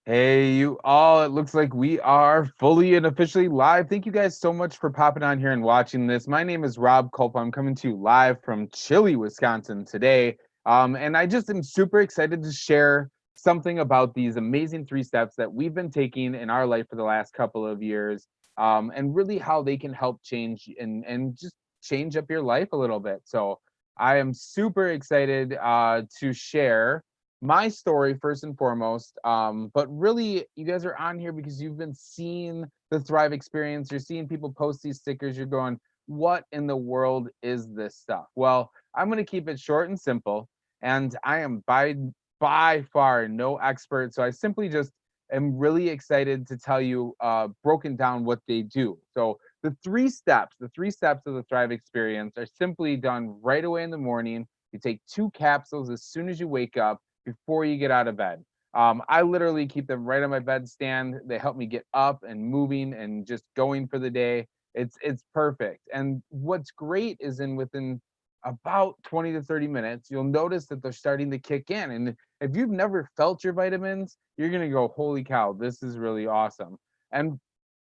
Hey, you all. It looks like we are fully and officially live. Thank you guys so much for popping on here and watching this. My name is Rob Culp. I'm coming to you live from chilly Wisconsin today. And I just am super excited to share something about these amazing 3 steps that we've been taking in our life for the last couple of years, and really how they can help change and just change up your life a little bit. So I am super excited to share my story first and foremost. But really, you guys are on here because you've been seeing the Thrive experience. You're seeing people post these stickers. You're going, what in the world is this stuff? Well, I'm going to keep it short and simple. And I am by far no expert. So I simply just am really excited to tell you broken down what they do. So the three steps of the Thrive experience are simply done right away in the morning. You take 2 capsules as soon as you wake up before you get out of bed. I literally keep them right on my bedstand. They help me get up and moving and just going for the day. It's perfect. And what's great is within about 20 to 30 minutes, you'll notice that they're starting to kick in. And if you've never felt your vitamins, you're gonna go, holy cow, this is really awesome. And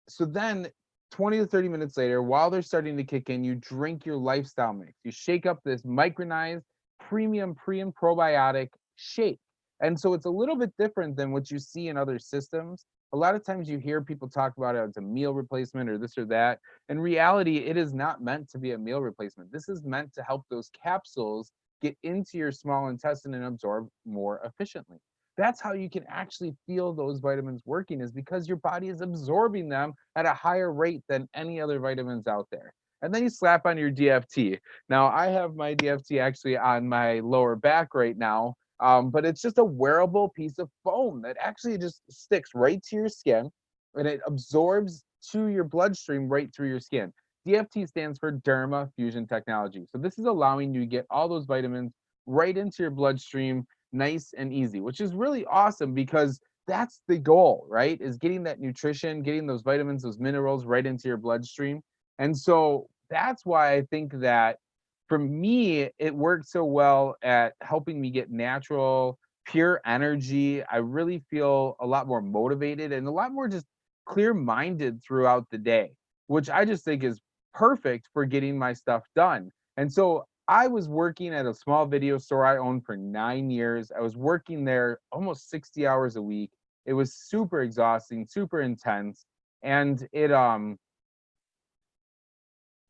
so then 20 to 30 minutes later, while they're starting to kick in, you drink your lifestyle mix. You shake up this micronized premium pre and probiotic shake. And so it's a little bit different than what you see in other systems. A lot of times you hear people talk about it as a meal replacement or this or that. In reality, it is not meant to be a meal replacement. This is meant to help those capsules get into your small intestine and absorb more efficiently. That's how you can actually feel those vitamins working, is because your body is absorbing them at a higher rate than any other vitamins out there. And then you slap on your DFT. Now, I have my DFT actually on my lower back right now, but it's just a wearable piece of foam that actually just sticks right to your skin, and it absorbs to your bloodstream right through your skin. DFT stands for Derma Fusion Technology. So this is allowing you to get all those vitamins right into your bloodstream nice and easy, which is really awesome because that's the goal, right? Is getting that nutrition, getting those vitamins, those minerals right into your bloodstream. And so that's why I think that for me, it worked so well at helping me get natural, pure energy. I really feel a lot more motivated and a lot more just clear minded throughout the day, which I just think is perfect for getting my stuff done. And so I was working at a small video store I owned for 9 years. I was working there almost 60 hours a week. It was super exhausting, super intense, and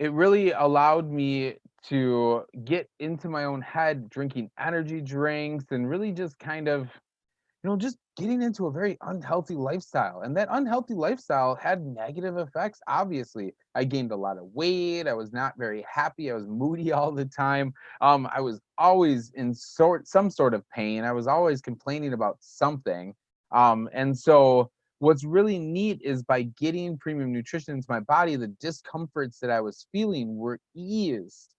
it really allowed me to get into my own head, drinking energy drinks and really just kind of, just getting into a very unhealthy lifestyle. And that unhealthy lifestyle had negative effects, obviously. I gained a lot of weight. I was not very happy. I was moody all the time. I was always in some sort of pain. I was always complaining about something. And so what's really neat is by getting premium nutrition into my body, the discomforts that I was feeling were eased.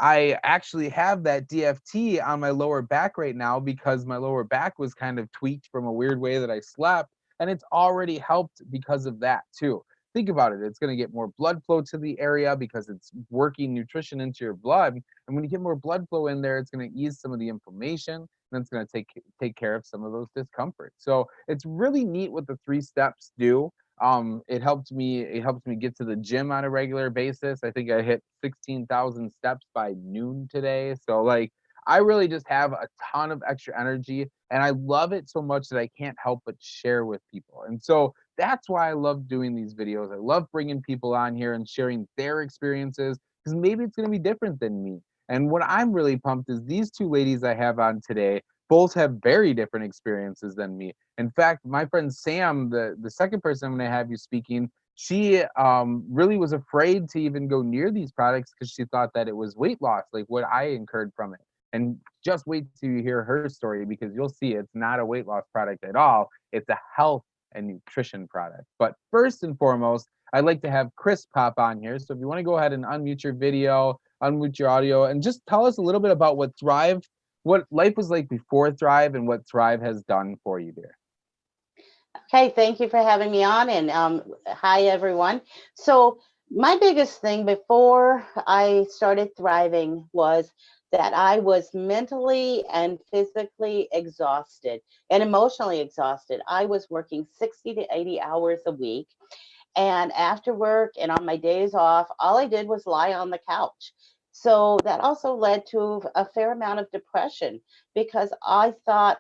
I actually have that DFT on my lower back right now because my lower back was kind of tweaked from a weird way that I slept, and it's already helped because of that too. Think about it. It's going to get more blood flow to the area because it's working nutrition into your blood. And when you get more blood flow in there, it's going to ease some of the inflammation, and it's going to take care of some of those discomforts. So it's really neat what the 3 steps do. It helped me get to the gym on a regular basis. I think I hit 16,000 steps by noon today. So like I really just have a ton of extra energy, and I love it so much that I can't help but share with people. And so that's why I love doing these videos. I love bringing people on here and sharing their experiences, because maybe it's going to be different than me. And what I'm really pumped is these 2 ladies I have on today both have very different experiences than me. In fact, my friend Sam, the second person I'm going to have you speaking, she really was afraid to even go near these products because she thought that it was weight loss, like what I incurred from it. And just wait till you hear her story, because you'll see it's not a weight loss product at all. It's a health and nutrition product. But first and foremost, I'd like to have Chris pop on here. So if you want to go ahead and unmute your video, unmute your audio, and just tell us a little bit about what life was like before Thrive and what Thrive has done for you, dear. Okay, thank you for having me on, and hi everyone. So My biggest thing before I started thriving was that I was mentally and physically exhausted and emotionally exhausted. I was working 60 to 80 hours a week. And after work and on my days off, all I did was lie on the couch. So that also led to a fair amount of depression because I thought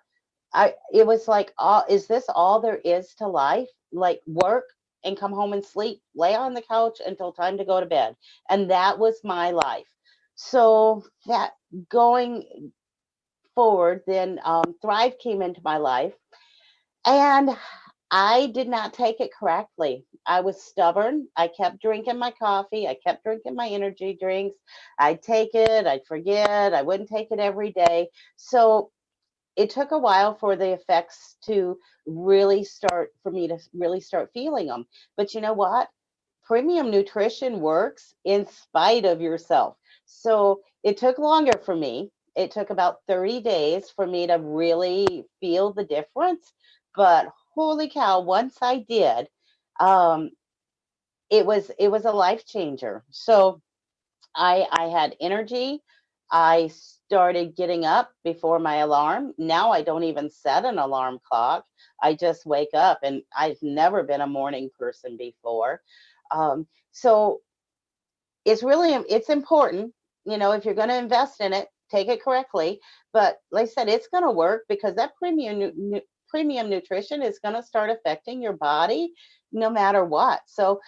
it was like, all is this all there is to life? Like work and come home and sleep, lay on the couch until time to go to bed. And that was my life. So that going forward, then Thrive came into my life, and I did not take it correctly. I was stubborn. I kept drinking my coffee. I kept drinking my energy drinks. I'd take it, I'd forget. I wouldn't take it every day. So it took a while for the effects to really start, for me to really start feeling them. But you know what? Premium nutrition works in spite of yourself. So it took longer for me. It took about 30 days for me to really feel the difference. But holy cow, once I did, um, it was a life changer. So I had energy. I started getting up before my alarm. Now I don't even set an alarm clock. I just wake up, and I've never been a morning person before. So it's important, if you're going to invest in it, take it correctly. But like I said, it's going to work because that premium nutrition is going to start affecting your body no matter what. So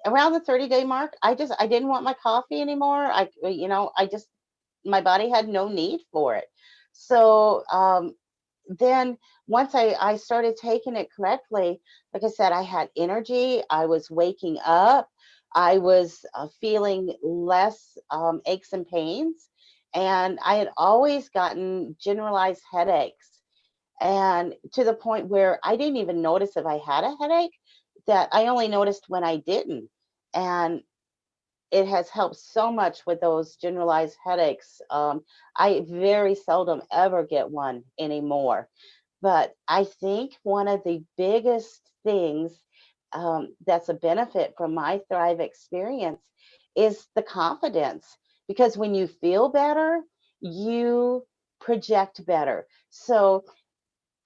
around the 30-day mark, I didn't want my coffee anymore. I just, my body had no need for it. So then once I started taking it correctly, like I said, I had energy. I was waking up. I was feeling less aches and pains. And I had always gotten generalized headaches, and to the point where I didn't even notice if I had a headache, that I only noticed when I didn't. And it has helped so much with those generalized headaches. I very seldom ever get one anymore. But I think one of the biggest things that's a benefit from my Thrive experience is the confidence. Because when you feel better, you project better. So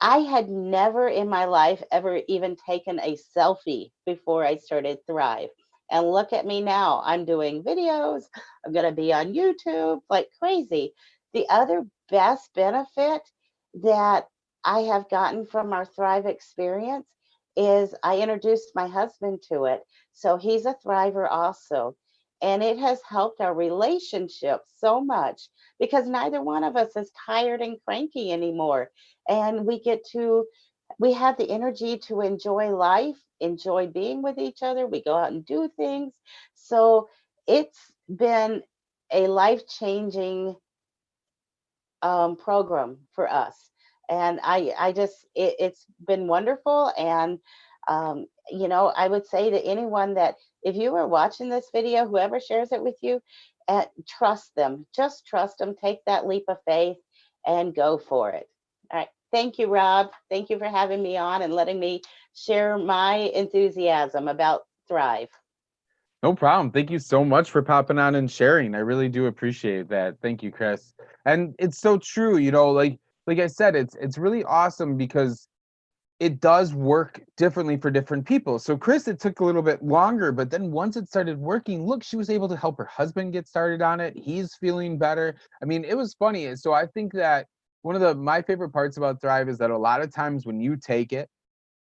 I had never in my life ever even taken a selfie before I started Thrive. And look at me now. I'm doing videos. I'm going to be on YouTube like crazy. The other best benefit that I have gotten from our Thrive experience is I introduced my husband to it. So he's a Thriver also. And it has helped our relationship so much because neither one of us is tired and cranky anymore, and we have the energy to enjoy life, enjoy being with each other. We go out and do things. So it's been a life changing program for us. And it's been wonderful. And, I would say to anyone that if you are watching this video, whoever shares it with you, trust them. Just trust them. Take that leap of faith and go for it. All right. Thank you, Rob. Thank you for having me on and letting me share my enthusiasm about Thrive. No problem. Thank you so much for popping on and sharing. I really do appreciate that. Thank you, Chris. And it's so true, like I said, it's really awesome because it does work differently for different people. So Chris, it took a little bit longer, but then once it started working, look, she was able to help her husband get started on it. He's feeling better. I mean, it was funny. So I think that one of my favorite parts about Thrive is that a lot of times when you take it,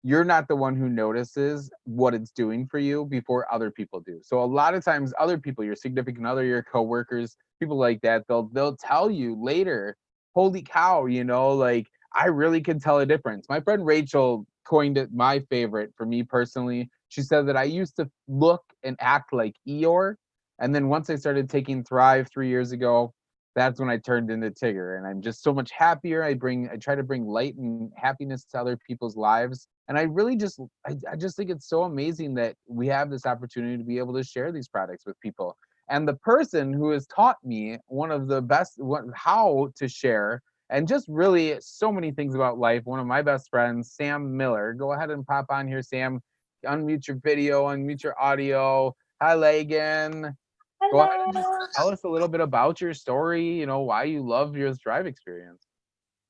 you're not the one who notices what it's doing for you before other people do. So a lot of times other people, your significant other, your coworkers, people like that, they'll tell you later, holy cow, like I really can tell a difference. My friend Rachel coined it my favorite for me personally. She said that I used to look and act like Eeyore. And then once I started taking Thrive 3 years ago, that's when I turned into Tigger. And I'm just so much happier. I try to bring light and happiness to other people's lives. And I really I just think it's so amazing that we have this opportunity to be able to share these products with people. And the person who has taught me one of the best, how to share, and just really so many things about life, one of my best friends, Sam Miller. Go ahead and pop on here, Sam. Unmute your video, unmute your audio. Hi, Lagan. Go ahead and Hello. tell us a little bit about your story, why you love your Thrive experience.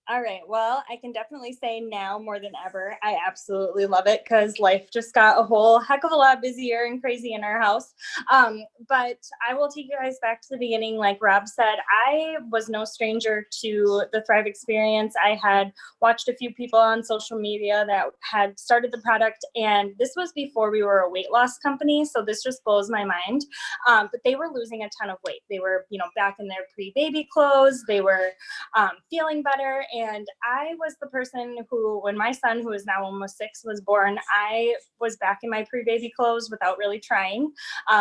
All right. Well, I can definitely say now more than ever, I absolutely love it because life just got a whole heck of a lot busier and crazy in our house. But I will take you guys back to the beginning. Like Rob said, I was no stranger to the Thrive experience. I had watched a few people on social media that had started the product, and this was before we were a weight loss company. So this just blows my mind. But they were losing a ton of weight. They were, back in their pre-baby clothes. They were feeling better. And I was the person who, when my son, who is now almost 6, was born, I was back in my pre-baby clothes without really trying.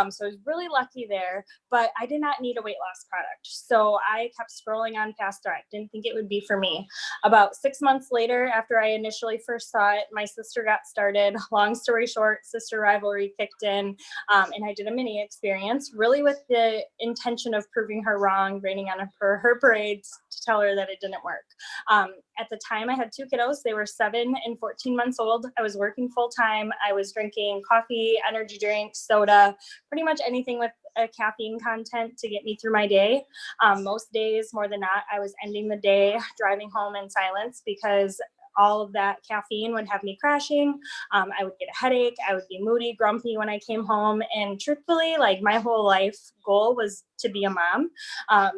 So I was really lucky there, but I did not need a weight loss product. So I kept scrolling on past Thrive. Didn't think it would be for me. About 6 months later, after I initially first saw it, my sister got started. Long story short, sister rivalry kicked in, and I did a mini experience, really with the intention of proving her wrong, raining on her parade to tell her that it didn't work. At the time, I had 2 kiddos. They were 7 and 14 months old. I was working full time. I was drinking coffee, energy drinks, soda, pretty much anything with a caffeine content to get me through my day. Most days, more than not, I was ending the day driving home in silence because all of that caffeine would have me crashing. I would get a headache. I would be moody, grumpy when I came home. And truthfully, like my whole life goal was to be a mom.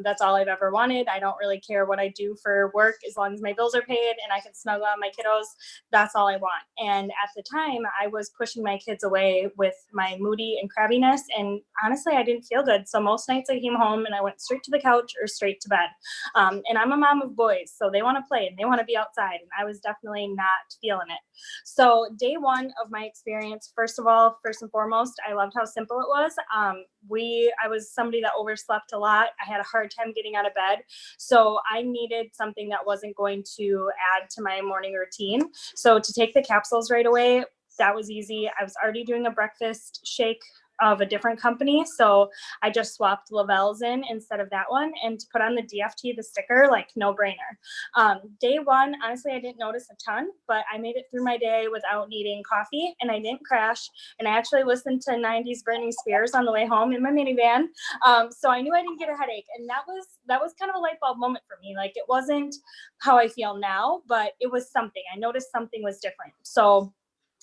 That's all I've ever wanted. I don't really care what I do for work as long as my bills are paid and I can snuggle on my kiddos. That's all I want. And at the time, I was pushing my kids away with my moody and crabbiness. And honestly, I didn't feel good. So most nights I came home and I went straight to the couch or straight to bed. And I'm a mom of boys, so they want to play and they want to be outside. And I was definitely not feeling it. So day one of my experience, first and foremost, I loved how simple it was. I was somebody that overslept a lot. I had a hard time getting out of bed. So I needed something that wasn't going to add to my morning routine. So to take the capsules right away, that was easy. I was already doing a breakfast shake of a different company. So I just swapped Le-Vel's in instead of that one, and to put on the DFT, the sticker, like no brainer. Day one, honestly, I didn't notice a ton, but I made it through my day without needing coffee and I didn't crash. And I actually listened to 90s Britney Spears on the way home in my minivan. So I knew I didn't get a headache. And that was kind of a light bulb moment for me. Like it wasn't how I feel now, but it was something. I noticed something was different. So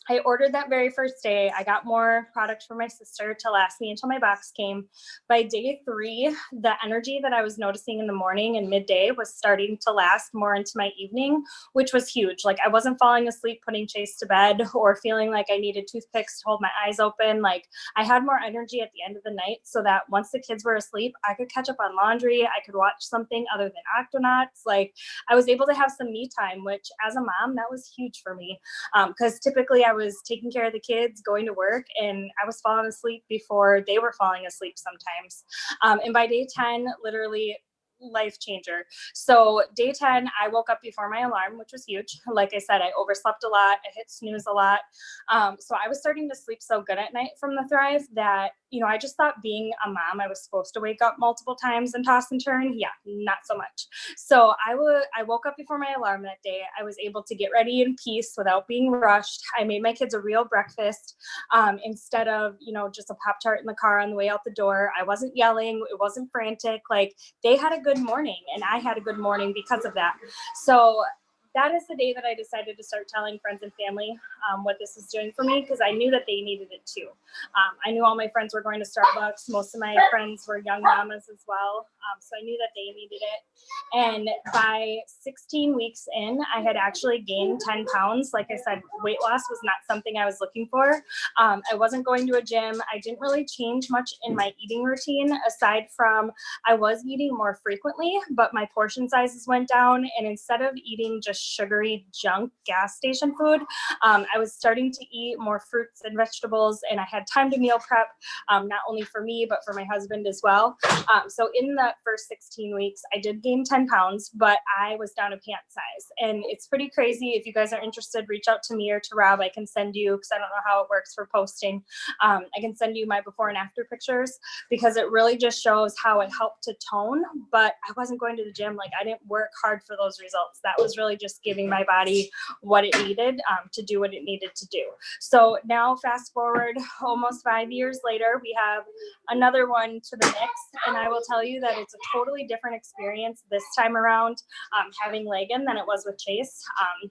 I ordered that very first day. I got more product for my sister to last me until my box came. By day 3, the energy that I was noticing in the morning and midday was starting to last more into my evening, which was huge. Like I wasn't falling asleep putting Chase to bed or feeling like I needed toothpicks to hold my eyes open. Like I had more energy at the end of the night so that once the kids were asleep, I could catch up on laundry. I could watch something other than Octonauts. Like I was able to have some me time, which as a mom, that was huge for me. Because typically I was taking care of the kids, going to work, and I was falling asleep before they were falling asleep sometimes. And by day 10, literally life changer. So day 10, I woke up before my alarm, which was huge. Like I said, I overslept a lot. I hit snooze a lot. So I was starting to sleep so good at night from the Thrive that, I just thought being a mom, I was supposed to wake up multiple times and toss and turn. Yeah, not so much. So I woke up before my alarm that day. I was able to get ready in peace without being rushed. I made my kids a real breakfast instead of, just a Pop-Tart in the car on the way out the door. I wasn't yelling. It wasn't frantic. Like they had a good morning and I had a good morning because of that. So that is the day that I decided to start telling friends and family what this is doing for me, because I knew that they needed it too. I knew all my friends were going to Starbucks. Most of my friends were young mamas as well. So I knew that they needed it. And by 16 weeks in, I had actually gained 10 pounds. Like I said, weight loss was not something I was looking for. I wasn't going to a gym. I didn't really change much in my eating routine, aside from I was eating more frequently, but my portion sizes went down. And instead of eating just sugary junk gas station food, I was starting to eat more fruits and vegetables, and I had time to meal prep, not only for me, but for my husband as well. So in the first 16 weeks, I did gain 10 pounds, but I was down a pant size. And it's pretty crazy. If you guys are interested, reach out to me or to Rob. I can send you, because I don't know how it works for posting. I can send you my before and after pictures, because it really just shows how it helped to tone, but I wasn't going to the gym. Like I didn't work hard for those results. That was really just just giving my body what it needed to do what it needed to do. So now fast forward almost 5 years later, we have another one to the mix. And I will tell you that it's a totally different experience this time around having Lagan than it was with Chase.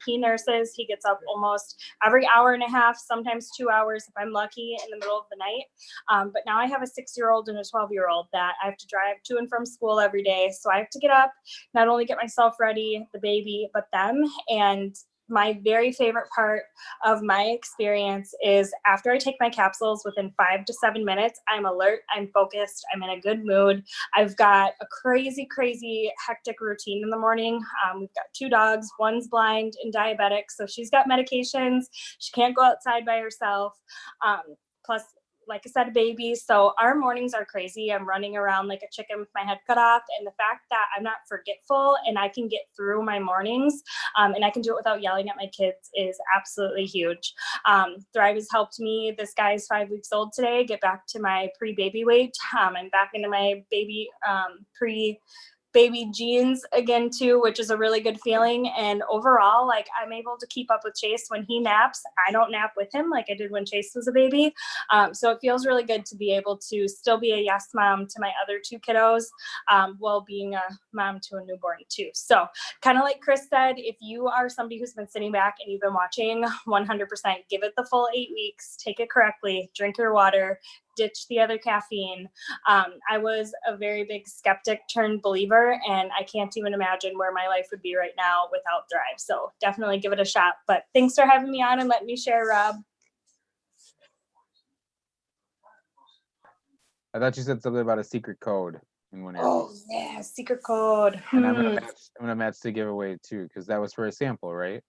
He nurses, he gets up almost every hour and a half, sometimes 2 hours if I'm lucky in the middle of the night. But now I have a 6-year-old and a 12-year-old that I have to drive to and from school every day. So I have to get up, not only get myself ready, the baby, but them. And my very favorite part of my experience is after I take my capsules, within 5 to 7 minutes, I'm alert, I'm focused, I'm in a good mood. I've got a crazy, crazy hectic routine in the morning. We've got 2 dogs, one's blind and diabetic, so she's got medications. She can't go outside by herself. Plus, like I said, a baby. So our mornings are crazy. I'm running around like a chicken with my head cut off. And the fact that I'm not forgetful and I can get through my mornings and I can do it without yelling at my kids is absolutely huge. Thrive has helped me. This guy is 5 weeks old today. Get back to my pre-baby weight. I'm back into my baby baby jeans again too, which is a really good feeling. And overall, like, I'm able to keep up with Chase when he naps. I don't nap with him like I did when Chase was a baby. So it feels really good to be able to still be a yes mom to my other 2 kiddos while being a mom to a newborn too. So kind of like Chris said, if you are somebody who's been sitting back and you've been watching, 100% give it the full 8 weeks, take it correctly, drink your water, ditch the other caffeine. I was a very big skeptic turned believer, and I can't even imagine where my life would be right now without Thrive. So definitely give it a shot. But thanks for having me on and letting me share, Rob. I thought you said something about a secret code in one area. Oh yeah, secret code. And I'm gonna match the giveaway too, because that was for a sample, right?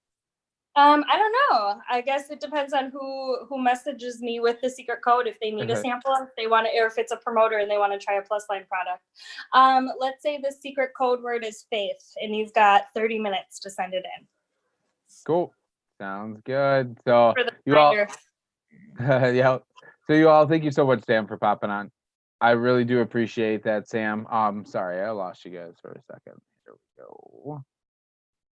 I don't know. I guess it depends on who messages me with the secret code. If they need a sample, if they want to, or if it's a promoter and they want to try a plus line product. Let's say the secret code word is faith, and you've got 30 minutes to send it in. Cool. Sounds good. So For the you all, reminder. yeah. So you all, thank you so much, Sam, for popping on. I really do appreciate that, Sam. Sorry, I lost you guys for a second. Here we go.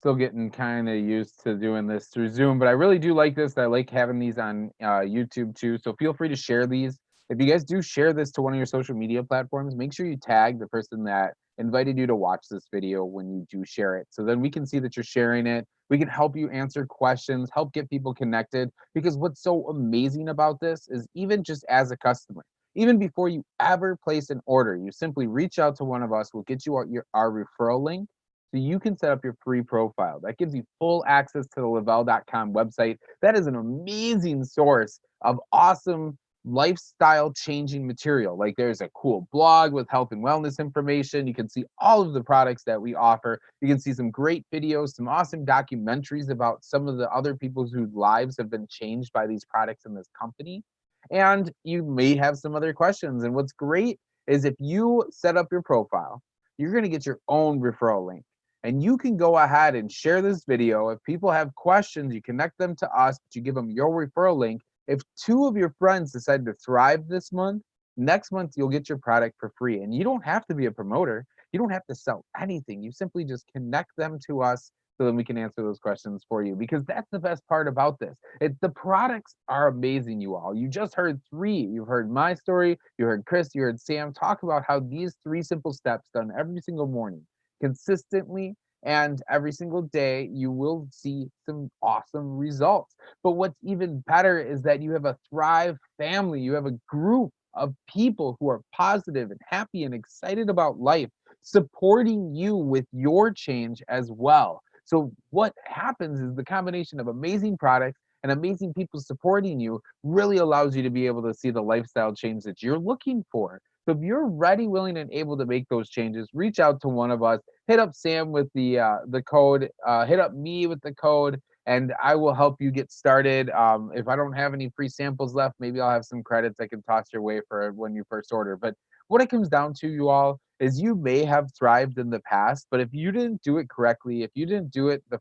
Still getting kind of used to doing this through Zoom, but I really do like this. I like having these on YouTube too. So feel free to share these. If you guys do share this to one of your social media platforms, make sure you tag the person that invited you to watch this video when you do share it. So then we can see that you're sharing it. We can help you answer questions, help get people connected. Because what's so amazing about this is even just as a customer, even before you ever place an order, you simply reach out to one of us. We'll get you our referral link, so you can set up your free profile. That gives you full access to the Le-Vel.com website. That is an amazing source of awesome lifestyle changing material. Like, there's a cool blog with health and wellness information. You can see all of the products that we offer. You can see some great videos, some awesome documentaries about some of the other people whose lives have been changed by these products in this company. And you may have some other questions. And what's great is if you set up your profile, you're going to get your own referral link. And you can go ahead and share this video. If people have questions, you connect them to us, but you give them your referral link. If 2 of your friends decide to thrive this month, next month you'll get your product for free. And you don't have to be a promoter. You don't have to sell anything. You simply just connect them to us so then we can answer those questions for you, because that's the best part about this. The products are amazing, you all. You just heard 3. You've heard my story, you heard Chris, you heard Sam talk about how these 3 simple steps done every single morning, consistently and every single day, you will see some awesome results. But what's even better is that you have a Thrive family. You have a group of people who are positive and happy and excited about life, supporting you with your change as well. So what happens is the combination of amazing products and amazing people supporting you really allows you to be able to see the lifestyle change that you're looking for. So if you're ready, willing, and able to make those changes, reach out to one of us. Hit up Sam with the code. Hit up me with the code, and I will help you get started. If I don't have any free samples left, maybe I'll have some credits I can toss your way for when you first order. But what it comes down to, you all, is you may have thrived in the past, but if you didn't do it correctly, if you didn't do it the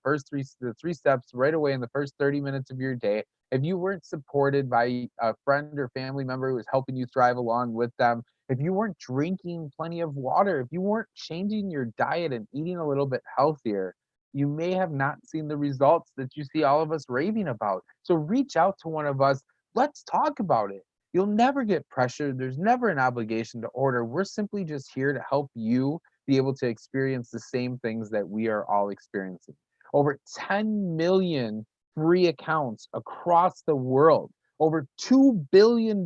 3 steps right away in the first 30 minutes of your day, if you weren't supported by a friend or family member who was helping you thrive along with them, if you weren't drinking plenty of water, if you weren't changing your diet and eating a little bit healthier, you may have not seen the results that you see all of us raving about. So reach out to one of us. Let's talk about it. You'll never get pressured. There's never an obligation to order. We're simply just here to help you be able to experience the same things that we are all experiencing. Over 10 million free accounts across the world. Over $2 billion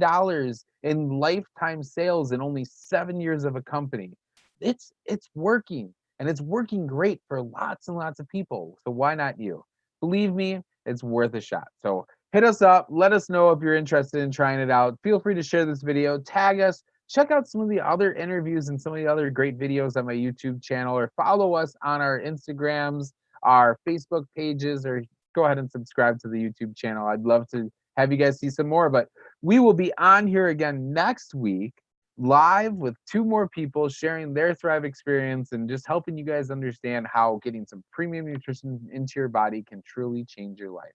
in lifetime sales in only 7 years of a company. It's working, and it's working great for lots and lots of people. So why not you? Believe me, it's worth a shot. So hit us up. Let us know if you're interested in trying it out. Feel free to share this video, tag us, check out some of the other interviews and some of the other great videos on my YouTube channel, or follow us on our Instagrams, our Facebook pages, or go ahead and subscribe to the YouTube channel. I'd love to have you guys see some more, but we will be on here again next week, live with 2 more people sharing their Thrive experience and just helping you guys understand how getting some premium nutrition into your body can truly change your life.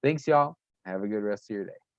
Thanks, y'all. Have a good rest of your day.